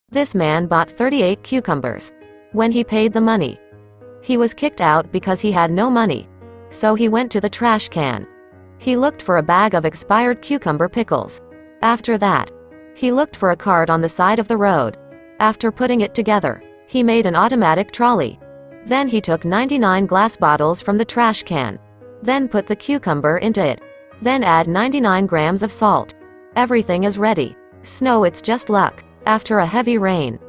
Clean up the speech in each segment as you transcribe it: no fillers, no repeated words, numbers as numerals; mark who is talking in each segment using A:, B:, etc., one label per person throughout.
A: This man bought 38 cucumbers. When he paid the money, he was kicked out because he had no money. So he went to the trash can. He looked for a bag of expired cucumber pickles. After that, he looked for a cart on the side of the road. After putting it together, he made an automatic trolley. Then he took 99 glass bottles from the trash can. Then put the cucumber into it. Then add 99 grams of salt. Everything is ready. Snow, it's just luck. After a heavy rain,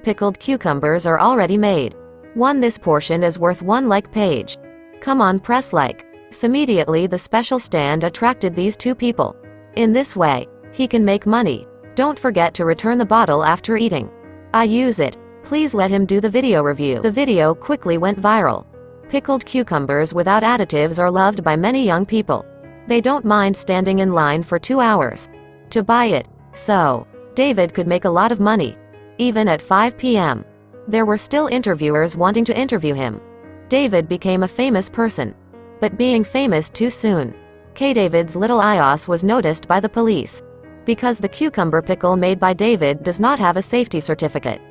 A: pickled cucumbers are already made. This portion is worth 1 like page. Come on, press like. So immediately the special stand attracted these two people. In this way, he can make money. Don't forget to return the bottle after eating. I use it. Please let him do the video review. The video quickly went viral. Pickled cucumbers without additives are loved by many young people. They don't mind standing in line for 2 hours to buy it. So, David could make a lot of money. Even at 5 p.m., there were still interviewers wanting to interview him. David became a famous person. But being famous too soon, David's little ios was noticed by the police. Because the cucumber pickle made by David does not have a safety certificate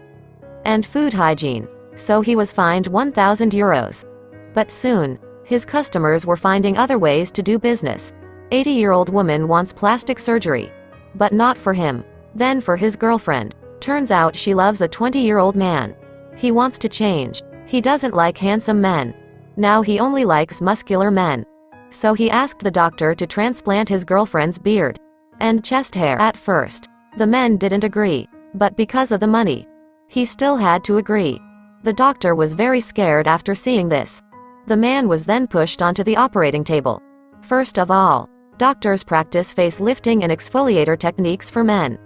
A: and food hygiene, so he was fined 1,000 euros. But soon, his customers were finding other ways to do business. 80-year-old woman wants plastic surgery. But not for him. Then for his girlfriend. Turns out she loves a 20-year-old man. He wants to change. He doesn't like handsome men. Now he only likes muscular men. So he asked the doctor to transplant his girlfriend's beard and chest hair. At first, the men didn't agree. But because of the money, he still had to agree. The doctor was very scared after seeing this. The man was then pushed onto the operating table. First of all, doctors practice face lifting and exfoliator techniques for men.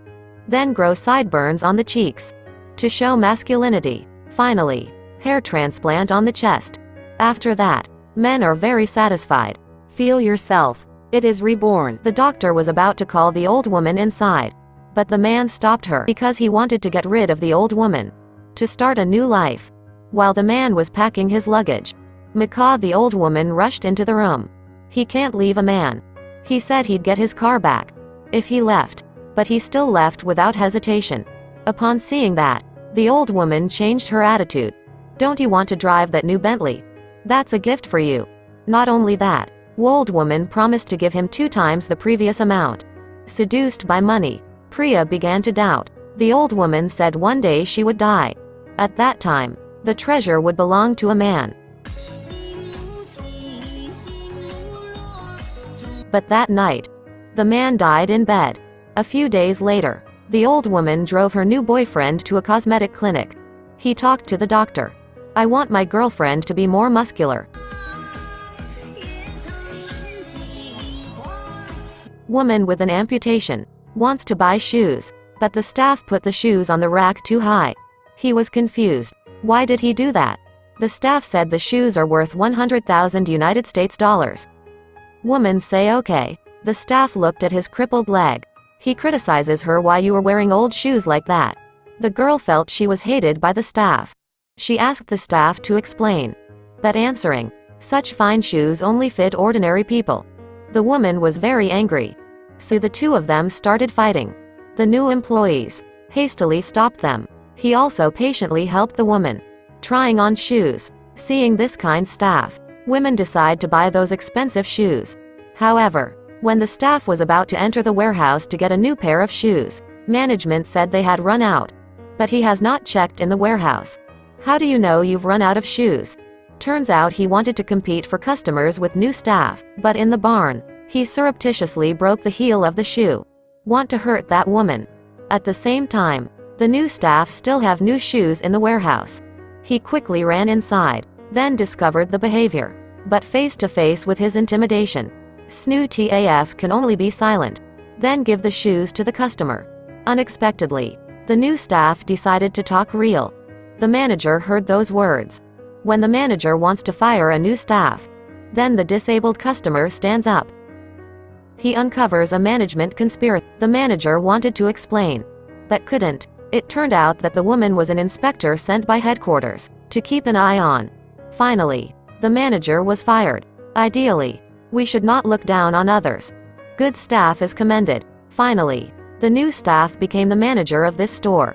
A: Then grow sideburns on the cheeks to show masculinity. Finally, hair transplant on the chest. After that, men are very satisfied. Feel yourself. It is reborn. The doctor was about to call the old woman inside. But the man stopped her because he wanted to get rid of the old woman to start a new life. While the man was packing his luggage, the old woman rushed into the room. He can't leave a man. He said he'd get his car back if he left. But he still left without hesitation. Upon seeing that, the old woman changed her attitude. Don't you want to drive that new Bentley? That's a gift for you. Not only that, the old woman promised to give him 2 times the previous amount. Seduced by money, Priya began to doubt. The old woman said one day she would die. At that time, the treasure would belong to a man. But that night, the man died in bed. A few days later, the old woman drove her new boyfriend to a cosmetic clinic. He talked to the doctor. I want my girlfriend to be more muscular. Woman with an amputation wants to buy shoes, but the staff put the shoes on the rack too high. He was confused. Why did he do that? The staff said the shoes are worth 100,000 United States dollars. Woman say okay. The staff looked at his crippled leg. He criticizes her, why you are wearing old shoes like that. The girl felt she was hated by the staff. She asked the staff to explain. But answering, such fine shoes only fit ordinary people. The woman was very angry. So the two of them started fighting. The new employees hastily stopped them. He also patiently helped the woman trying on shoes. Seeing this kind staff, women decide to buy those expensive shoes. However, when the staff was about to enter the warehouse to get a new pair of shoes, management said they had run out. But he has not checked in the warehouse. How do you know you've run out of shoes? Turns out he wanted to compete for customers with new staff, but in the barn, he surreptitiously broke the heel of the shoe. Want to hurt that woman. At the same time, the new staff still have new shoes in the warehouse. He quickly ran inside, then discovered the behavior. But face to face with his intimidation, Snoo TAF can only be silent. Then give the shoes to the customer. Unexpectedly, the new staff decided to talk real. The manager heard those words. When the manager wants to fire a new staff, then the disabled customer stands up. He uncovers a management conspiracy. The manager wanted to explain, but couldn't. It turned out that the woman was an inspector sent by headquarters to keep an eye on. Finally, the manager was fired. Ideally, we should not look down on others. Good staff is commended. Finally, the new staff became the manager of this store.